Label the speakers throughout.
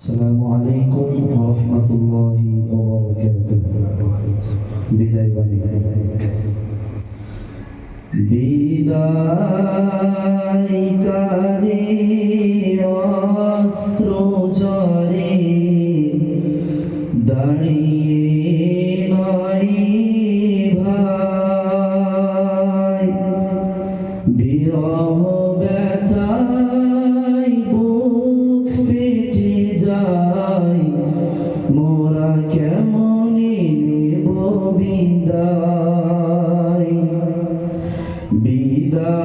Speaker 1: আসসালামু আলাইকুম ওয়া রাহমাতুল্লাহি ওয়া বারাকাতুহু। বিদায় বাণী। বিদায়কারী অস্ত্র ঝরে দাঁড়িয়ে নয় ভাই, বিরহ ব্যথায় বুক ফেটে যায়, মোরা কেমনে নেব বিদায়। বিদায়কালে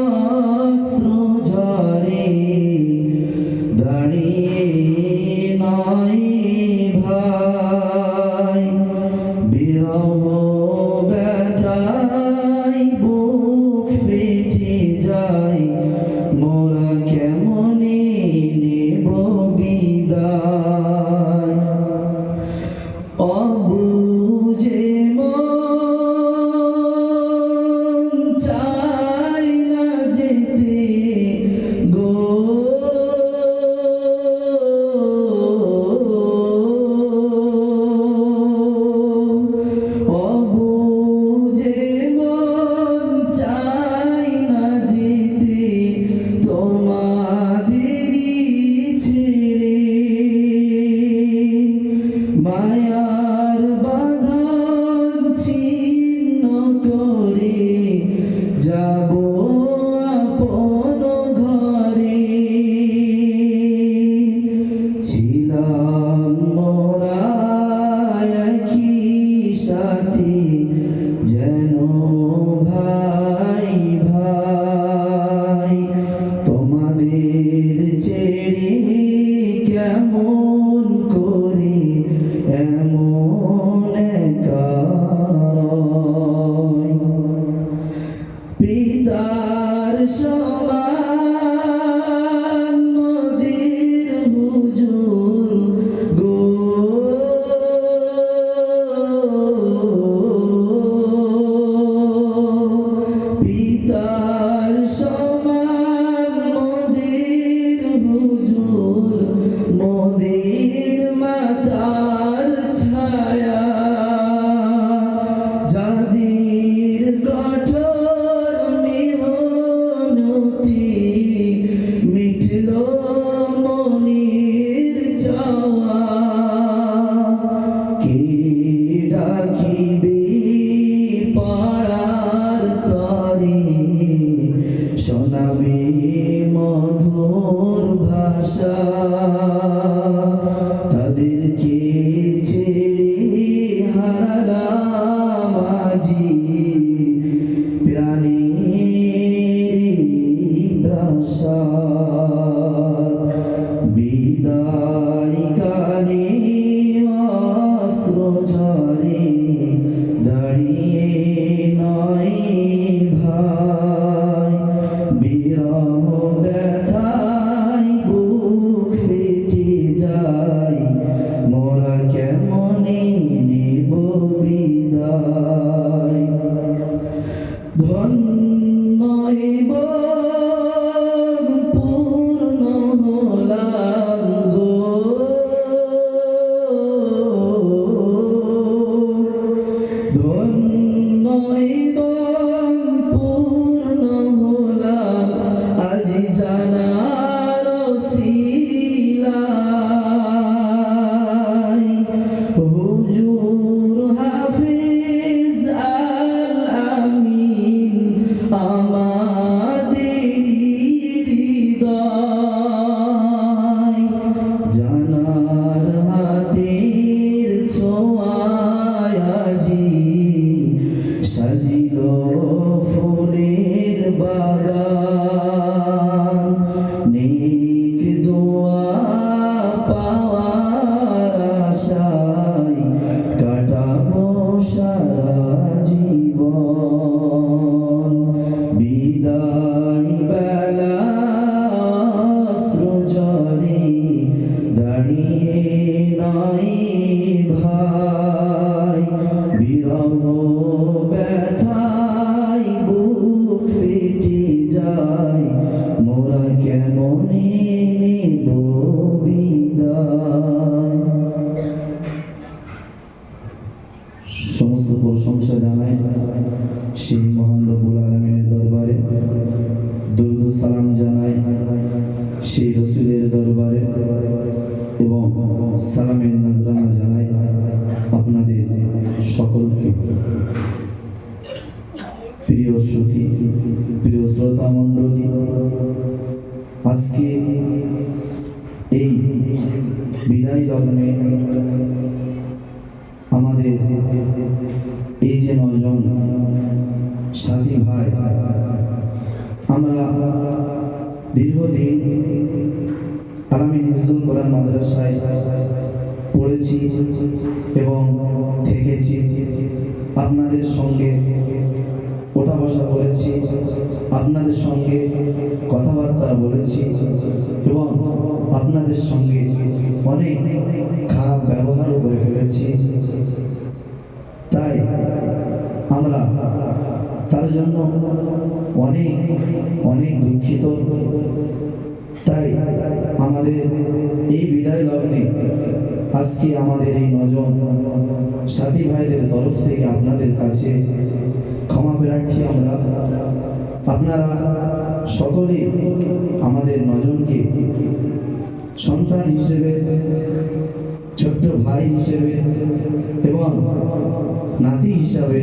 Speaker 1: অস্ত্র ঝরে দাঁড়িয়ে নয় ভাই, বিরহ ব্যথায় বুক ফেটে যায়, মোরা কেমনে নেব বিদায়। অবুঝে মন চায় না যেতে গো, অবুঝে মন চায় না যেতে তোমাদেরই ছেড়ে, মায়ার বাঁধন ছিন্ন করে যাব আপন ঘরে। ছিলাম মোরা একই সাথে যেন ভাই ভাই, তোমাদের ছেড়ে কেমন করে এমন একা রয়। পিতার সমান নদীর হুজুর গো, পিতার সমান নদীর হুজুর, মোদের মাথার ছায়া, যাদের কঠোর মেহনতি মিটল মনের চাওয়া। কে ডাকিবে পাড়ার তরে, শোনাবে মধুর ভাষা, তাদেরকে ছেড়ে হারালাম আজি প্রাণের প্রাসাদ। বিদায়কালে অস্ত্র ঝরে দাঁড়িয়ে নয় ভাই, বিরহ ব্যথায় বুক ফেটে যায়, মোরা কেমনে নেব বিদায়। ধন্য এবং পূর্ণ হলাম গো, ধন্য এবং পূর্ণ হলাম আজি জানার ওসিলায়। হুজুর হাফিজ আল আমিন আমাদের হৃদয়, জানার হাতের ছোঁয়ায় আজি সাজিল ফুলের বাগান। নেক দোয়া পাওয়ার আশায় কাটাবো সারা জীবন। বিদায় বেলা অস্ত্র ঝরে দাঁড়িয়ে নাই ভাই, বিরহ ব্যথায় বুক ফেটে যায়, মোরা কেমনে সেই রসুলের দরবারে এবং সালামের নজরানা জানাই আপনাদের সকলকে। প্রিয় শ্রোতী, প্রিয় শ্রোতা মণ্ডলী, আজকে এই বিদায় লগ্নে আমাদের এই যে 9 জন সাথী ভাই, আমরা দীর্ঘদিন আলামিন হিফজুল কোরআন মাদ্রাসায় পড়েছি এবং থেকেছি, আপনাদের সঙ্গে ওঠা বসা করেছি, আপনাদের সঙ্গে কথাবার্তা বলেছি এবং আপনাদের সঙ্গে অনেক খারাপ ব্যবহারও করে ফেলেছি। তাই আমরা তার জন্য অনেক অনেক দুঃখিত। তাই আমাদের এই বিদায় লগ্নে আজকে আমাদের এই 9 জন সাথী ভাইদের তরফ থেকে আপনাদের কাছে ক্ষমা প্রার্থী আমরা। আপনারা সকলেই আমাদের 9 জনকে সন্তান হিসেবে, ছোট্ট ভাই হিসেবে এবং নাতি হিসাবে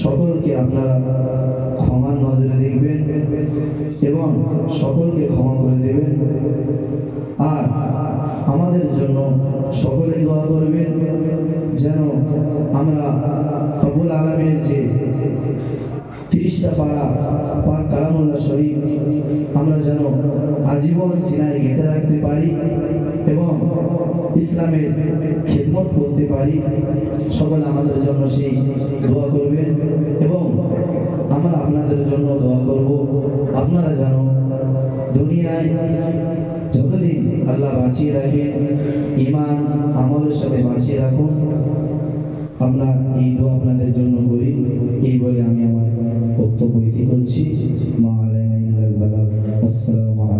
Speaker 1: সকলকে আপনারা ক্ষমার নজরে দেখবেন এবং সকলকে ক্ষমা করে দেবেন। আর আমাদের জন্য সকলে দোয়া করবেন যেন আমরা রব্বুল আলামিনের যে 30টা পারা পাক কালামুল্লাহ শরীফ আমরা যেন আজীবন সিনায় গেঁথে রাখতে পারি এবং ইসলামের খেদমত করতে পারি। সকলে আমাদের জন্য সেই দোয়া করবেন এবং আমরা আপনাদের জন্য দোয়া করব। আপনারা যেন দুনিয়ায় যতদিন আল্লাহ বাঁচিয়ে রাখেন, ঈমান আমলের সাথে বাঁচিয়ে রাখুন। আমরা এই দোয়া আপনাদের জন্য করি। এই বলে আমি আমার বক্তব্য ইতি করছি। মা আলাইনা ইল্লাল বালাগ। আসসালামু আলাইকুম।